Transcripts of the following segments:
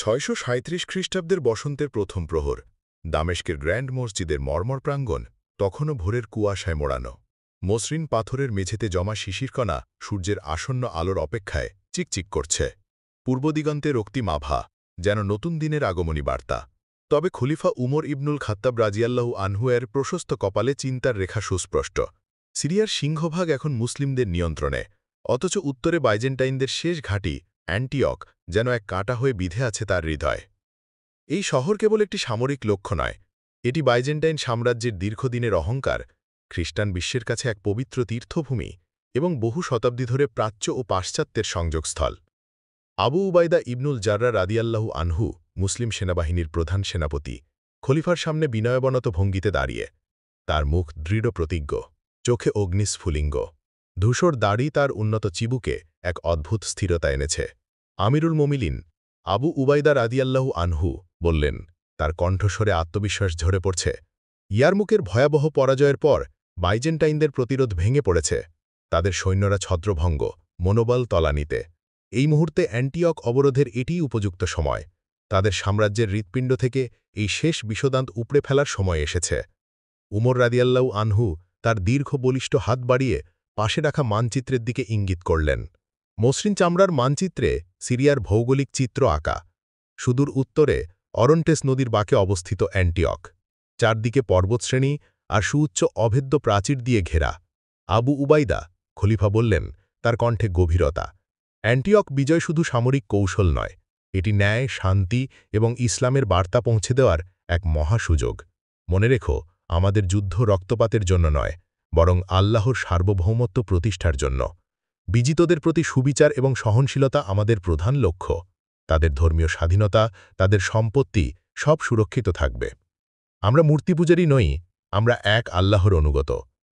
637 খ্রিস্টাব্দের বসন্তের প্রথম প্রহর দামেস্কের গ্র্যান্ড মসজিদের মর্মর প্রাঙ্গণ তখনও ভোরের কুয়াশায় মোড়ানো। মসৃণ পাথরের মেঝেতে জমা শিশিরকণা সূর্যের আসন্ন আলোর অপেক্ষায় চিকচিক করছে। পূর্বদিগন্তে রক্তিম আভা, যেন নতুন দিনের আগমনী বার্তা। তবে খলিফা উমর ইবনুল খাত্তাব রাজিয়াল্লাহু আনহু-এর প্রশস্ত কপালে চিন্তার রেখা সুস্পষ্ট। সিরিয়ার সিংহভাগ এখন মুসলিমদের নিয়ন্ত্রণে, অথচ উত্তরে বাইজেন্টাইনদের শেষ ঘাঁটি অ্যান্টিওক যেন এক কাঁটা হয়ে বিধে আছে তার হৃদয়। এই শহর কেবল একটি সামরিক লক্ষ্য নয়, এটি বাইজেন্টাইন সাম্রাজ্যের দীর্ঘদিনের অহংকার, খ্রিস্টান বিশ্বের কাছে এক পবিত্র তীর্থভূমি এবং বহু শতাব্দী ধরে প্রাচ্য ও পাশ্চাত্যের সংযোগস্থল। আবু উবাইদা ইবনুল জাররা রাদিয়াল্লাহু আনহু, মুসলিম সেনাবাহিনীর প্রধান সেনাপতি, খলিফার সামনে বিনয়বনত ভঙ্গিতে দাঁড়িয়ে। তার মুখ দৃঢ় প্রতিজ্ঞ, চোখে অগ্নিস্ফুলিঙ্গ। ধূসর দাড়ি তার উন্নত চিবুকে এক অদ্ভুত স্থিরতা এনেছে। আমিরুল মোমিনিন আবু উবাইদা রাদিয়াল্লাহু আনহু বললেন, তার কণ্ঠস্বরে আত্মবিশ্বাস ঝরে পড়ছে, ইয়ারমুকের ভয়াবহ পরাজয়ের পর বাইজেন্টাইনদের প্রতিরোধ ভেঙে পড়েছে। তাদের সৈন্যরা ছত্রভঙ্গ, মনোবল তলানিতে। এই মুহূর্তে অ্যান্টিওক অবরোধের এটিই উপযুক্ত সময়। তাদের সাম্রাজ্যের হৃৎপিণ্ড থেকে এই শেষ বিষদান্ত উপড়ে ফেলার সময় এসেছে। উমর রাদিয়াল্লাহু আনহু তার দীর্ঘ বলিষ্ঠ হাত বাড়িয়ে পাশে রাখা মানচিত্রের দিকে ইঙ্গিত করলেন। মসৃণ চামড়ার মানচিত্রে সিরিয়ার ভৌগোলিক চিত্র আঁকা। সুদূর উত্তরে অরন্টেস নদীর বাঁকে অবস্থিত অ্যান্টিওক, চারদিকে পর্বতশ্রেণী আর সুউচ্চ অভেদ্য প্রাচীর দিয়ে ঘেরা। আবু উবাইদা, খলিফা বললেন, তার কণ্ঠে গভীরতা, অ্যান্টিওক বিজয় শুধু সামরিক কৌশল নয়, এটি ন্যায়, শান্তি এবং ইসলামের বার্তা পৌঁছে দেওয়ার এক মহাসুযোগ। মনে রেখো, আমাদের যুদ্ধ রক্তপাতের জন্য নয়, বরং আল্লাহর সার্বভৌমত্ব প্রতিষ্ঠার জন্য। বিজিতদের প্রতি সুবিচার এবং সহনশীলতা আমাদের প্রধান লক্ষ্য। তাদের ধর্মীয় স্বাধীনতা, তাদের সম্পত্তি সব সুরক্ষিত থাকবে। আমরা মূর্তিপূজারী নই, আমরা এক আল্লাহর অনুগত।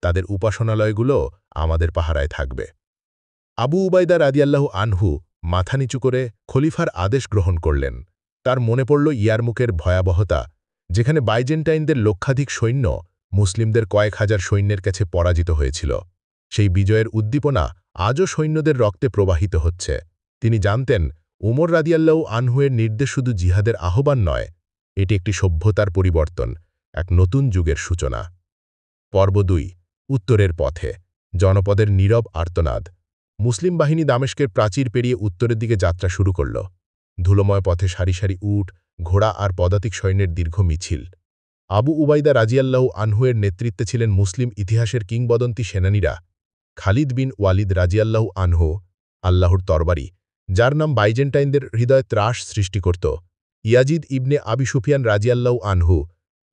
তাদের উপাসনালয়গুলো আমাদের পাহারায় থাকবে। আবু উবাইদা রাদিয়াল্লাহু আনহু মাথা নিচু করে খলিফার আদেশ গ্রহণ করলেন। তার মনে পড়ল ইয়ারমুকের ভয়াবহতা, যেখানে বাইজেন্টাইনদের লক্ষাধিক সৈন্য মুসলিমদের কয়েক হাজার সৈন্যের কাছে পরাজিত হয়েছিল। সেই বিজয়ের উদ্দীপনা আজও সৈন্যদের রক্তে প্রবাহিত হচ্ছে। তিনি জানতেন, উমর রাদিয়াল্লাহু আনহুয়ের নির্দেশ শুধু জিহাদের আহ্বান নয়, এটি একটি সভ্যতার পরিবর্তন, এক নতুন যুগের সূচনা। পর্ব ২, উত্তরের পথে। জনপদের নীরব আর্তনাদ। মুসলিম বাহিনী দামেস্কের প্রাচীর পেরিয়ে উত্তরের দিকে যাত্রা শুরু করল। ধুলোময় পথে সারি সারি উট, ঘোড়া আর পদাতিক সৈন্যের দীর্ঘ মিছিল। আবু উবাইদা রাজিয়াল্লাহু আনহুয়ের নেতৃত্বে ছিলেন মুসলিম ইতিহাসের কিংবদন্তি সেনানীরা। খালিদ বিন ওয়ালিদ রাজিয়াল্লাহু আনহু, আল্লাহর তরবারি, যার নাম বাইজেন্টাইনদের হৃদয়ে ত্রাস সৃষ্টি করত। ইয়াজিদ ইবনে আবি সুফিয়ান রাজিয়াল্লাহু আনহু,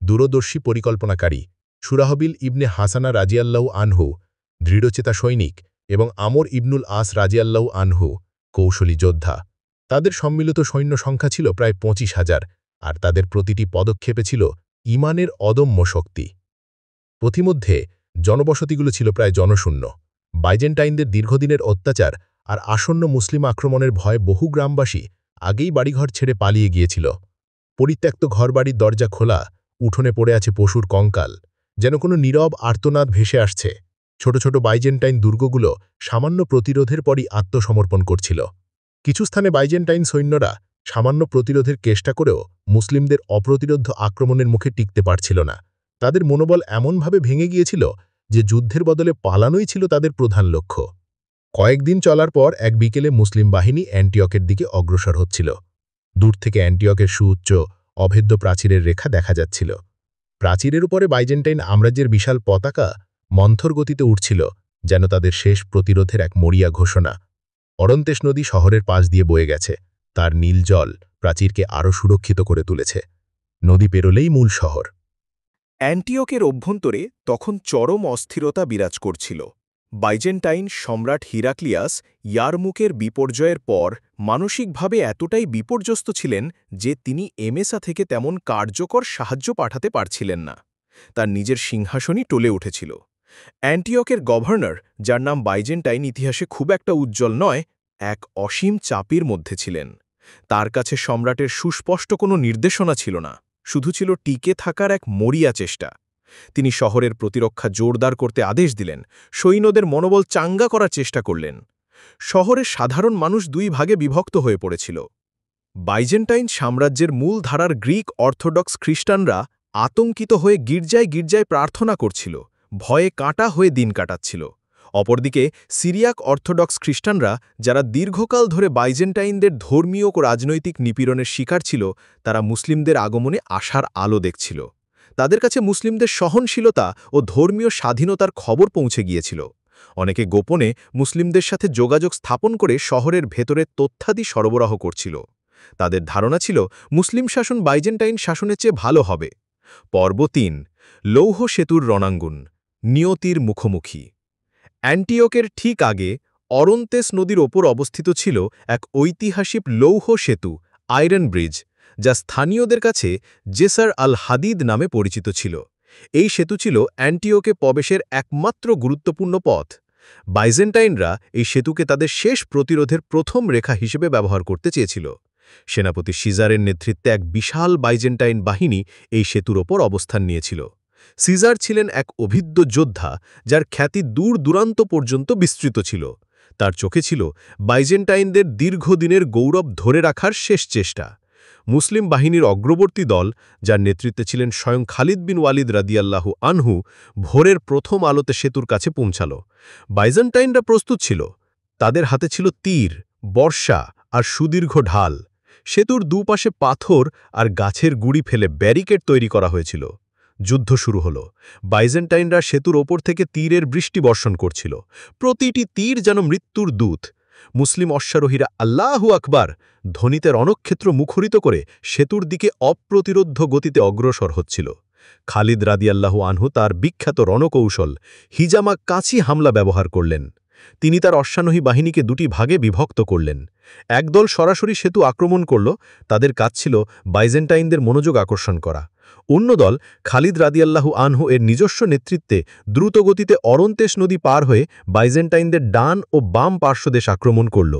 দূরদর্শী পরিকল্পনাকারী। সুরাহবিল ইবনে হাসানা রাজিয়াল্লাহু আনহু, দৃঢ়চেতা সৈনিক, এবং আমর ইবনুল আস রাজিয়াল্লাহু আনহু, কৌশলী যোদ্ধা। তাদের সম্মিলিত সৈন্য সংখ্যা ছিল প্রায় ২৫,০০০, আর তাদের প্রতিটি পদক্ষেপে ছিল ঈমানের অদম্য শক্তি। পথিমধ্যে জনবসতিগুলো ছিল প্রায় জনশূন্য। বাইজেন্টাইনদের দীর্ঘদিনের অত্যাচার আর আসন্ন মুসলিম আক্রমণের ভয়ে বহু গ্রামবাসী আগেই বাড়িঘর ছেড়ে পালিয়ে গিয়েছিল। পরিত্যক্ত ঘরবাড়ির দরজা খোলা, উঠোনে পড়ে আছে পশুর কঙ্কাল, যেন কোনো নীরব আর্তনাদ ভেসে আসছে। ছোট ছোট বাইজেন্টাইন দুর্গগুলো সামান্য প্রতিরোধের পরই আত্মসমর্পণ করছিল। কিছু স্থানে বাইজেন্টাইন সৈন্যরা সামান্য প্রতিরোধের চেষ্টা করেও মুসলিমদের অপ্রতিরোধ আক্রমণের মুখে টিকতে পারছিল না। তাদের মনোবল এমনভাবে ভেঙে গিয়েছিল যে যুদ্ধের বদলে পালানোই ছিল তাদের প্রধান লক্ষ্য। কয়েকদিন চলার পর এক বিকেলে মুসলিম বাহিনী অ্যান্টিওকের দিকে অগ্রসর হচ্ছিল। দূর থেকে অ্যান্টিওকের সুউচ্চ অভেদ্য প্রাচীরের রেখা দেখা যাচ্ছিল। প্রাচীরের উপরে বাইজেন্টাইন সাম্রাজ্যের বিশাল পতাকা মন্থর গতিতে উঠছিল, যেন তাদের শেষ প্রতিরোধের এক মরিয়া ঘোষণা। অরন্তেস নদী শহরের পাশ দিয়ে বয়ে গেছে, তার নীল জল প্রাচীরকে আরও সুরক্ষিত করে তুলেছে। নদী পেরোলেই মূল শহর। অ্যান্টিওকের অভ্যন্তরে তখন চরম অস্থিরতা বিরাজ করছিল। বাইজেন্টাইন সম্রাট হিরাক্লিয়াস ইয়ারমুকের বিপর্যয়ের পর মানসিকভাবে এতটাই বিপর্যস্ত ছিলেন যে তিনি এমেসা থেকে তেমন কার্যকর সাহায্য পাঠাতে পারছিলেন না। তার নিজের সিংহাসনই টলে উঠেছিল। অ্যান্টিওকের গভর্নর, যার নাম বাইজেন্টাইন ইতিহাসে খুব একটা উজ্জ্বল নয়, এক অসীম চাপের মধ্যে ছিলেন। তার কাছে সম্রাটের সুস্পষ্ট কোনো নির্দেশনা ছিল না, শুধু ছিল টিকে থাকার এক মরিয়া চেষ্টা। তিনি শহরের প্রতিরক্ষা জোরদার করতে আদেশ দিলেন, সৈন্যদের মনোবল চাঙ্গা করার চেষ্টা করলেন। শহরের সাধারণ মানুষ দুই ভাগে বিভক্ত হয়ে পড়েছিল। বাইজেন্টাইন সাম্রাজ্যের মূল ধারার গ্রিক অর্থোডক্স খ্রিস্টানরা আতঙ্কিত হয়ে গির্জায় গির্জায় প্রার্থনা করছিল, ভয়ে কাঁটা হয়ে দিন কাটাচ্ছিল। অপরদিকে সিরিয়াক অর্থোডক্স খ্রিস্টানরা, যারা দীর্ঘকাল ধরে বাইজেন্টাইনদের ধর্মীয় ও রাজনৈতিক নিপীড়নের শিকার ছিল, তারা মুসলিমদের আগমনে আশার আলো দেখছিল। তাদের কাছে মুসলিমদের সহনশীলতা ও ধর্মীয় স্বাধীনতার খবর পৌঁছে গিয়েছিল। অনেকে গোপনে মুসলিমদের সাথে যোগাযোগ স্থাপন করে শহরের ভেতরে তথ্যাদি সরবরাহ করছিল। তাদের ধারণা ছিল মুসলিম শাসন বাইজেন্টাইন শাসনের চেয়ে ভালো হবে। পর্ব ৩, লৌহ সেতুর রণাঙ্গন, নিয়তির মুখোমুখি। অ্যান্টিওকের ঠিক আগে অরন্তেস নদীর ওপর অবস্থিত ছিল এক ঐতিহাসিক লৌহ সেতু, আয়রন ব্রিজ, যা স্থানীয়দের কাছে জেসার আল হাদিদ নামে পরিচিত ছিল। এই সেতু ছিল অ্যান্টিওকে প্রবেশের একমাত্র গুরুত্বপূর্ণ পথ। বাইজেন্টাইনরা এই সেতুকে তাদের শেষ প্রতিরোধের প্রথম রেখা হিসেবে ব্যবহার করতে চেয়েছিল। সেনাপতি সিজারের নেতৃত্বে এক বিশাল বাইজেন্টাইন বাহিনী এই সেতুর ওপর অবস্থান নিয়েছিল। সিজার ছিলেন এক অভিজ্ঞ যোদ্ধা, যার খ্যাতি দূর দূরান্ত পর্যন্ত বিস্তৃত ছিল। তার চোখে ছিল বাইজেন্টাইনদের দীর্ঘদিনের গৌরব ধরে রাখার শেষ চেষ্টা। মুসলিম বাহিনীর অগ্রবর্তী দল, যার নেতৃত্বে ছিলেন স্বয়ং খালিদ বিন ওয়ালিদ রাদিয়াল্লাহু আনহু, ভোরের প্রথম আলোতে সেতুর কাছে পৌঁছাল। বাইজেন্টাইনরা প্রস্তুত ছিল। তাদের হাতে ছিল তীর, বর্শা আর সুদীর্ঘ ঢাল। সেতুর দুপাশে পাথর আর গাছের গুড়ি ফেলে ব্যারিকেড তৈরি করা হয়েছিল। যুদ্ধ শুরু হল। বাইজেন্টাইনরা সেতুর ওপর থেকে তীরের বৃষ্টি বর্ষণ করছিল। প্রতিটি তীর যেন মৃত্যুর দূত। মুসলিম অশ্বারোহীরা আল্লাহু আকবার ধ্বনিতে রণক্ষেত্র মুখরিত করে সেতুর দিকে অপ্রতিরোধ্য গতিতে অগ্রসর হচ্ছিল। খালিদ রাদিয়াল্লাহু আনহু তার বিখ্যাত রণকৌশল হিজামা কাছি হামলা ব্যবহার করলেন। তিনি তার অশ্বারোহী বাহিনীকে দুটি ভাগে বিভক্ত করলেন। একদল সরাসরি সেতু আক্রমণ করল, তাদের কাজ ছিল বাইজেন্টাইনদের মনোযোগ আকর্ষণ করা। অন্য দল খালিদ রাদিয়াল্লাহু আনহু এর নিজস্ব নেতৃত্বে দ্রুতগতিতে অরন্তেস নদী পার হয়ে বাইজেন্টাইনদের ডান ও বাম পার্শ্বদেশ আক্রমণ করল।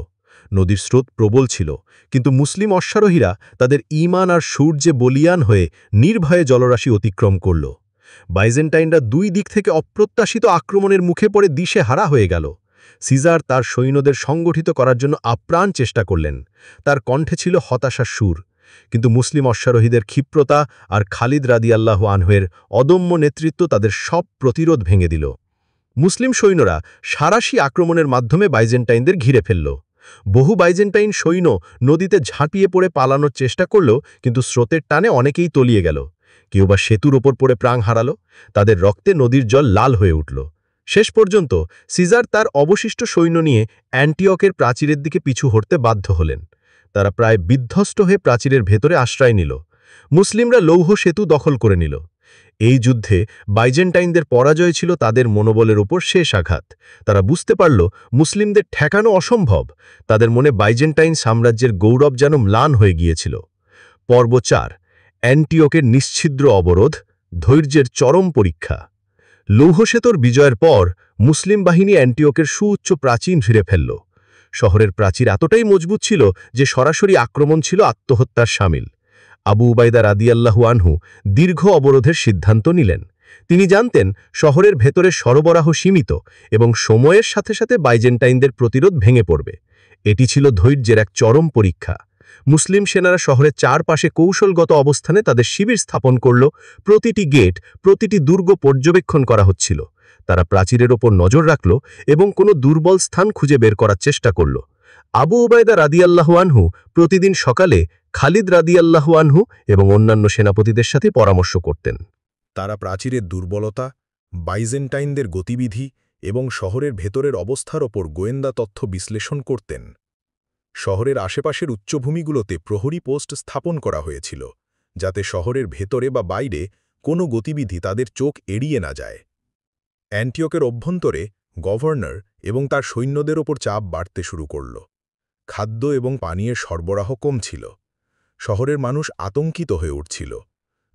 নদীর স্রোত প্রবল ছিল, কিন্তু মুসলিম অশ্বারোহীরা তাদের ঈমান আর সূর্যে বলিয়ান হয়ে নির্ভয়ে জলরাশি অতিক্রম করল। বাইজেন্টাইনরা দুই দিক থেকে অপ্রত্যাশিত আক্রমণের মুখে পড়ে দিশেহারা হয়ে গেল। সিজার তার সৈন্যদের সংগঠিত করার জন্য আপ্রাণ চেষ্টা করলেন। তার কণ্ঠে ছিল হতাশার সুর। কিন্তু মুসলিম অশ্বারোহীদের ক্ষিপ্রতা আর খালিদ রাদিয়াল্লাহু আনহুর অদম্য নেতৃত্ব তাদের সব প্রতিরোধ ভেঙে দিল। মুসলিম সৈন্যরা সারাশি আক্রমণের মাধ্যমে বাইজেন্টাইনদের ঘিরে ফেলল। বহু বাইজেন্টাইন সৈন্য নদীতে ঝাঁপিয়ে পড়ে পালানোর চেষ্টা করল, কিন্তু স্রোতের টানে অনেকেই তলিয়ে গেল। কেউ বা সেতুর ওপর পড়ে প্রাণ হারাল। তাদের রক্তে নদীর জল লাল হয়ে উঠল। শেষ পর্যন্ত সিজার তার অবশিষ্ট সৈন্য নিয়ে অ্যান্টিওকের প্রাচীরের দিকে পিছু হটতে বাধ্য হলেন। তারা প্রায় বিধ্বস্ত হয়ে প্রাচীরের ভেতরে আশ্রয় নিল। মুসলিমরা লৌহ সেতু দখল করে নিল। এই যুদ্ধে বাইজেন্টাইনদের পরাজয় ছিল তাদের মনোবলের উপর শেষ আঘাত। তারা বুঝতে পারল মুসলিমদের ঠেকানো অসম্ভব। তাদের মনে বাইজেন্টাইন সাম্রাজ্যের গৌরব যেন ম্লান হয়ে গিয়েছিল। পর্ব ৪, অ্যান্টিওকের নিশ্ছিদ্র অবরোধ, ধৈর্যের চরম পরীক্ষা। লৌহ সেতুর বিজয়ের পর মুসলিম বাহিনী অ্যান্টিওকের সুউচ্চ প্রাচীর ঘিরে ফেলল। শহরের প্রাচীর এতটাই মজবুত ছিল যে সরাসরি আক্রমণ ছিল আত্মহত্যার শামিল। আবু উবাইদা রাদিয়াল্লাহু আনহু দীর্ঘ অবরোধের সিদ্ধান্ত নিলেন। তিনি জানতেন শহরের ভেতরে সরবরাহ সীমিত এবং সময়ের সাথে সাথে বাইজেন্টাইনদের প্রতিরোধ ভেঙে পড়বে। এটি ছিল ধৈর্যের এক চরম পরীক্ষা। মুসলিম সেনারা শহরের চারপাশে কৌশলগত অবস্থানে তাদের শিবির স্থাপন করল। প্রতিটি গেট, প্রতিটি দুর্গ পর্যবেক্ষণ করা হচ্ছিল। তারা প্রাচীরের ওপর নজর রাখল এবং কোনো দুর্বল স্থান খুঁজে বের করার চেষ্টা করল। আবু উবাইদা রাদিয়াল্লাহু আনহু প্রতিদিন সকালে খালিদ রাদিয়াল্লাহু আনহু এবং অন্যান্য সেনাপতিদের সাথে পরামর্শ করতেন। তারা প্রাচীরের দুর্বলতা, বাইজেন্টাইনদের গতিবিধি এবং শহরের ভেতরের অবস্থার ওপর গোয়েন্দা তথ্য বিশ্লেষণ করতেন। শহরের আশেপাশের উচ্চভূমিগুলোতে প্রহরী পোস্ট স্থাপন করা হয়েছিল, যাতে শহরের ভেতরে বা বাইরে কোনো গতিবিধি তাদের চোখ এড়িয়ে না যায়। অ্যান্টিওকের অভ্যন্তরে গভর্নর এবং তার সৈন্যদের ওপর চাপ বাড়তে শুরু করল। খাদ্য এবং পানীয়ের সরবরাহ কমছিল। শহরের মানুষ আতঙ্কিত হয়ে উঠছিল।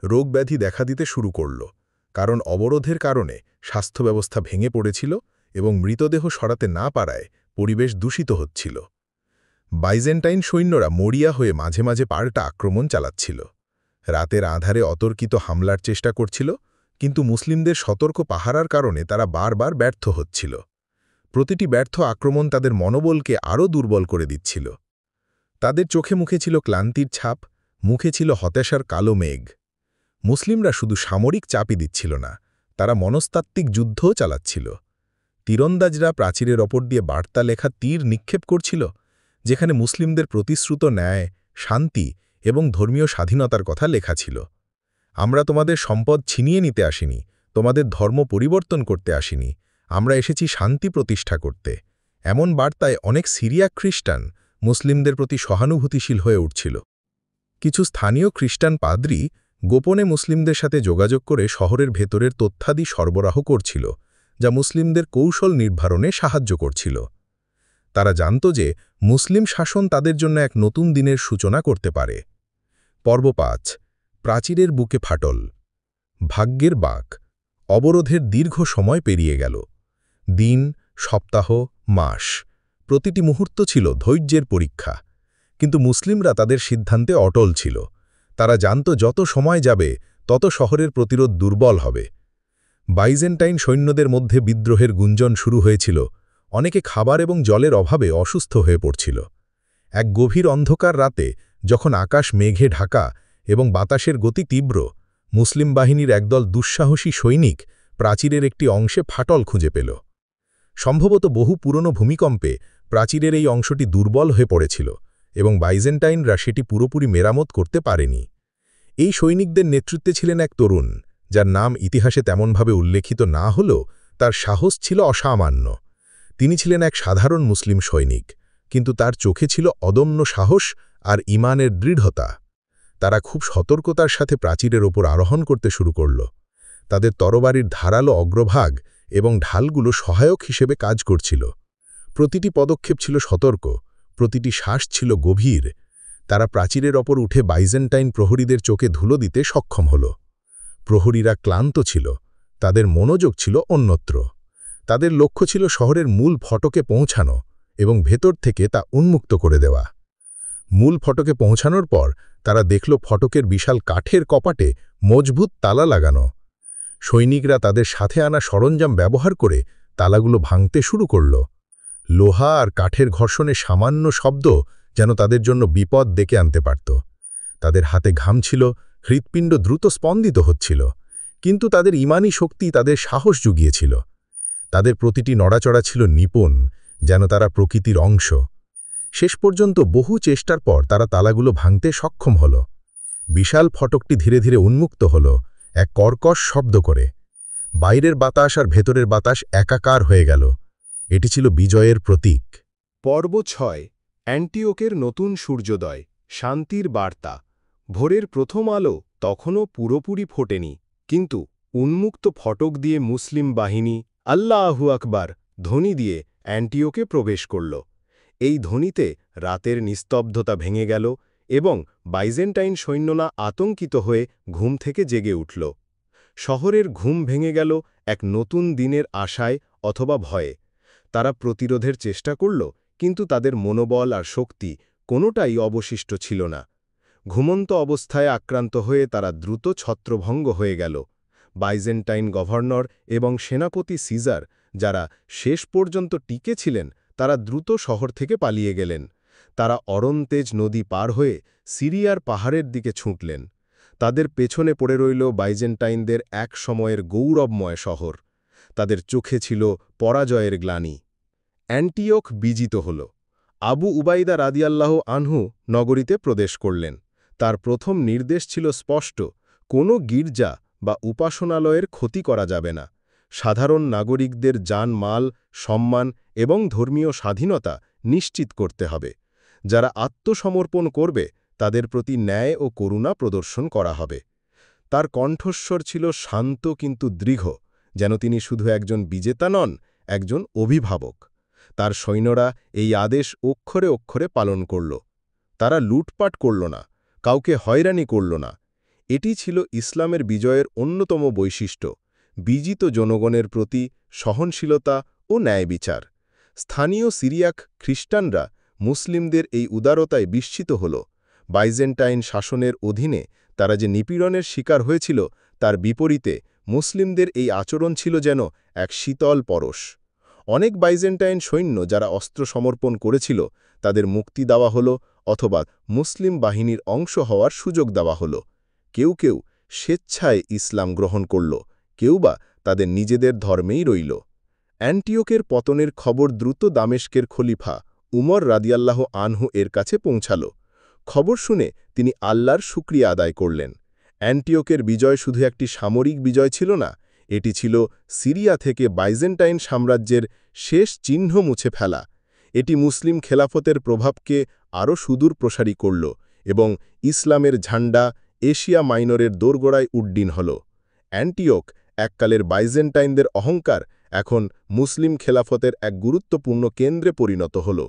রোগব্যাধি দেখা দিতে শুরু করল, কারণ অবরোধের কারণে স্বাস্থ্য ব্যবস্থা ভেঙে পড়েছিল এবং মৃতদেহ সরাতে না পারায় পরিবেশ দূষিত হচ্ছিল। বাইজেন্টাইন সৈন্যরা মরিয়া হয়ে মাঝে মাঝে পাল্টা আক্রমণ চালাচ্ছিল। রাতের আঁধারে অতর্কিত হামলার চেষ্টা করছিল, কিন্তু মুসলিমদের সতর্ক পাহারার কারণে তারা বারবার ব্যর্থ হচ্ছিল। প্রতিটি ব্যর্থ আক্রমণ তাদের মনোবলকে আরও দুর্বল করে দিচ্ছিল। তাদের চোখে মুখে ছিল ক্লান্তির ছাপ, মুখে ছিল হতাশার কালো মেঘ। মুসলিমরা শুধু সামরিক চাপই দিচ্ছিল না, তারা মনস্তাত্ত্বিক যুদ্ধও চালাচ্ছিল। তীরন্দাজরা প্রাচীরের ওপর দিয়ে বার্তা লেখা তীর নিক্ষেপ করছিল, যেখানে মুসলিমদের প্রতিশ্রুত ন্যায়, শান্তি এবং ধর্মীয় স্বাধীনতার কথা লেখা ছিল। আমরা তোমাদের সম্পদ ছিনিয়ে নিতে আসিনি, তোমাদের ধর্ম পরিবর্তন করতে আসিনি, আমরা এসেছি শান্তি প্রতিষ্ঠা করতে। এমন বার্তায় অনেক সিরিয়া খ্রিস্টান মুসলিমদের প্রতি সহানুভূতিশীল হয়ে উঠছিল। কিছু স্থানীয় খ্রিস্টান পাদ্রী গোপনে মুসলিমদের সাথে যোগাযোগ করে শহরের ভেতরের তথ্যাদি সরবরাহ করছিল, যা মুসলিমদের কৌশল নির্ধারণে সাহায্য করছিল। তারা জানত যে মুসলিম শাসন তাদের জন্য এক নতুন দিনের সূচনা করতে পারে। পর্ব ৫। প্রাচীরের বুকে ফাটল। ভাগ্যের বাঁক। অবরোধের দীর্ঘ সময় পেরিয়ে গেল। দিন, সপ্তাহ, মাস, প্রতিটি মুহূর্ত ছিল ধৈর্যের পরীক্ষা। কিন্তু মুসলিমরা তাদের সিদ্ধান্তে অটল ছিল। তারা জানত যত সময় যাবে তত শহরের প্রতিরোধ দুর্বল হবে। বাইজেন্টাইন সৈন্যদের মধ্যে বিদ্রোহের গুঞ্জন শুরু হয়েছিল। অনেকে খাবার এবং জলের অভাবে অসুস্থ হয়ে পড়ছিল। এক গভীর অন্ধকার রাতে, যখন আকাশ মেঘে ঢাকা এবং বাতাসের গতি তীব্র, মুসলিম বাহিনীর একদল দুঃসাহসী সৈনিক প্রাচীরের একটি অংশে ফাটল খুঁজে পেল। সম্ভবত বহু পুরনো ভূমিকম্পে প্রাচীরের এই অংশটি দুর্বল হয়ে পড়েছিল এবং বাইজেন্টাইনরা সেটি পুরোপুরি মেরামত করতে পারেনি। এই সৈনিকদের নেতৃত্বে ছিলেন এক তরুণ, যার নাম ইতিহাসে তেমনভাবে উল্লেখিত না হলেও তার সাহস ছিল অসামান্য। তিনি ছিলেন এক সাধারণ মুসলিম সৈনিক, কিন্তু তার চোখে ছিল অদম্য সাহস আর ঈমানের দৃঢ়তা। তারা খুব সতর্কতার সাথে প্রাচীরের ওপর আরোহণ করতে শুরু করল। তাদের তরবারির ধারালো অগ্রভাগ এবং ঢালগুলো সহায়ক হিসেবে কাজ করছিল। প্রতিটি পদক্ষেপ ছিল সতর্ক, প্রতিটি শ্বাস ছিল গভীর। তারা প্রাচীরের ওপর উঠে বাইজেন্টাইন প্রহরীদের চোখে ধুলো দিতে সক্ষম হল। প্রহরীরা ক্লান্ত ছিল, তাদের মনোযোগ ছিল অন্যত্র। তাদের লক্ষ্য ছিল শহরের মূল ফটকে পৌঁছানো এবং ভেতর থেকে তা উন্মুক্ত করে দেওয়া। মূল ফটকে পৌঁছানোর পর তারা দেখল ফটকের বিশাল কাঠের কপাটে মজবুত তালা লাগানো। সৈনিকরা তাদের সাথে আনা সরঞ্জাম ব্যবহার করে তালাগুলো ভাঙতে শুরু করল। লোহা আর কাঠের ঘর্ষণে সামান্য শব্দ যেন তাদের জন্য বিপদ ডেকে আনতে পারত। তাদের হাতে ঘাম ছিল, হৃৎপিণ্ড দ্রুত স্পন্দিত হচ্ছিল, কিন্তু তাদের ঈমানী শক্তি তাদের সাহস জুগিয়েছিল। তাদের প্রতিটি নড়াচড়া ছিল নিপুণ, যেন তারা প্রকৃতির অংশ। শেষ পর্যন্ত বহু চেষ্টার পর তারা তালাগুলো ভাঙতে সক্ষম হল। বিশাল ফটকটি ধীরে ধীরে উন্মুক্ত হল, এক কর্কশ শব্দ করে। বাইরের বাতাস আর ভেতরের বাতাস একাকার হয়ে গেল। এটি ছিল বিজয়ের প্রতীক। পর্ব ৬। অ্যান্টিওকের নতুন সূর্যোদয়, শান্তির বার্তা। ভোরের প্রথম আলো তখনও পুরোপুরি ফোটেনি, কিন্তু উন্মুক্ত ফটক দিয়ে মুসলিম বাহিনী আল্লাহু আকবার ধ্বনি দিয়ে অ্যান্টিওকে প্রবেশ করল। এই ধ্বনিতে রাতের নিস্তব্ধতা ভেঙে গেল এবং বাইজেন্টাইন সৈন্যরা আতঙ্কিত হয়ে ঘুম থেকে জেগে উঠল। শহরের ঘুম ভেঙে গেল এক নতুন দিনের আশায় অথবা ভয়ে। তারা প্রতিরোধের চেষ্টা করল, কিন্তু তাদের মনোবল আর শক্তি কোনোটাই অবশিষ্ট ছিল না। ঘুমন্ত অবস্থায় আক্রান্ত হয়ে তারা দ্রুত ছত্রভঙ্গ হয়ে গেল। বাইজেন্টাইন গভর্নর এবং সেনাপতি সিজার, যারা শেষ পর্যন্ত টিকে ছিলেন, তারা দ্রুত শহর থেকে পালিয়ে গেলেন। তারা অরন্তেজ নদী পার হয়ে সিরিয়ার পাহাড়ের দিকে ছুটলেন। তাদের পেছনে পড়ে রইল বাইজেন্টাইনদের এক সময়ের গৌরবময় শহর। তাদের চোখে ছিল পরাজয়ের গ্লানি। অ্যান্টিওক বিজিত হল। আবু উবাইদা রাদিয়াল্লাহ আনহু নগরীতে প্রবেশ করলেন। তার প্রথম নির্দেশ ছিল স্পষ্ট: কোনো গির্জা বা উপাসনালয়ের ক্ষতি করা যাবে না। সাধারণ নাগরিকদের জানমাল, সম্মান এবং ধর্মীয় স্বাধীনতা নিশ্চিত করতে হবে। যারা আত্মসমর্পণ করবে তাদের প্রতি ন্যায় ও করুণা প্রদর্শন করা হবে। তার কণ্ঠস্বর ছিল শান্ত কিন্তু দৃঢ়, যেন তিনি শুধু একজন বিজেতা নন, একজন অভিভাবক। তার সৈন্যরা এই আদেশ অক্ষরে অক্ষরে পালন করল। তারা লুটপাট করল না, কাউকে হয়রানি করল না। এটি ছিল ইসলামের বিজয়ের অন্যতম বৈশিষ্ট্য: বিজিত জনগণের প্রতি সহনশীলতা ও ন্যায়বিচার। স্থানীয় সিরিয়াক খ্রিস্টানরা মুসলিমদের এই উদারতায় বিস্মিত হল। বাইজেন্টাইন শাসনের অধীনে তারা যে নিপীড়নের শিকার হয়েছিল, তার বিপরীতে মুসলিমদের এই আচরণ ছিল যেন এক শীতল পরশ। অনেক বাইজেন্টাইন সৈন্য যারা অস্ত্র সমর্পণ করেছিল, তাদের মুক্তি দেওয়া হল, অথবা মুসলিম বাহিনীর অংশ হওয়ার সুযোগ দেওয়া হল। কেউ কেউ স্বেচ্ছায় ইসলাম গ্রহণ করল, কেউ বা তাদের নিজেদের ধর্মেই রইল। অ্যান্টিওকের পতনের খবর দ্রুত দামেস্কের খলিফা উমর রাদিয়াল্লাহু আনহু এর কাছে পৌঁছাল। খবর শুনে তিনি আল্লাহর শুকরিয়া আদায় করলেন। অ্যান্টিওকের বিজয় শুধু একটি সামরিক বিজয় ছিল না, এটি ছিল সিরিয়া থেকে বাইজেন্টাইন সাম্রাজ্যের শেষ চিহ্ন মুছে ফেলা। এটি মুসলিম খেলাফতের প্রভাবকে আরও সুদূর প্রসারী করল এবং ইসলামের ঝান্ডা এশিয়া মাইনরের দোরগোড়ায় উড্ডীন হল। অ্যান্টিওক, এককালের বাইজেন্টাইনদের অহংকার, এখন মুসলিম খেলাফতের এক গুরুত্বপূর্ণ কেন্দ্রে পরিণত হল।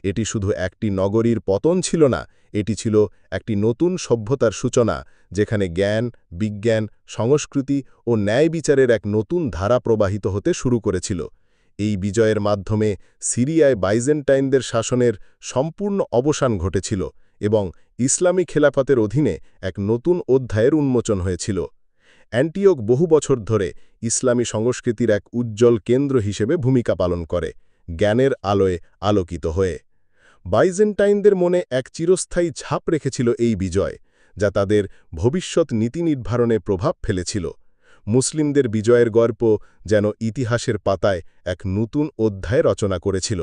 এটি শুধু একটি নগরীর পতন ছিল না, এটি ছিল একটি নতুন সভ্যতার সূচনা, যেখানে জ্ঞান, বিজ্ঞান, সংস্কৃতি ও ন্যায় বিচারের এক নতুন ধারা প্রবাহিত হতে শুরু করেছিল। এই বিজয়ের মাধ্যমে সিরিয়ায় বাইজেন্টাইনদের শাসনের সম্পূর্ণ অবসান ঘটেছিল এবং ইসলামী খেলাফতের অধীনে এক নতুন অধ্যায়ের উন্মোচন হয়েছিল। অ্যান্টিওক বহু বছর ধরে ইসলামী সংস্কৃতির এক উজ্জ্বল কেন্দ্র হিসেবে ভূমিকা পালন করে, জ্ঞানের আলোয় আলোকিত হয়ে। বাইজেন্টাইনদের মনে এক চিরস্থায়ী ছাপ রেখেছিল এই বিজয়, যা তাদের ভবিষ্যৎ নীতি নির্ধারণে প্রভাব ফেলেছিল। মুসলিমদের বিজয়ের গল্প যেন ইতিহাসের পাতায় এক নতুন অধ্যায় রচনা করেছিল।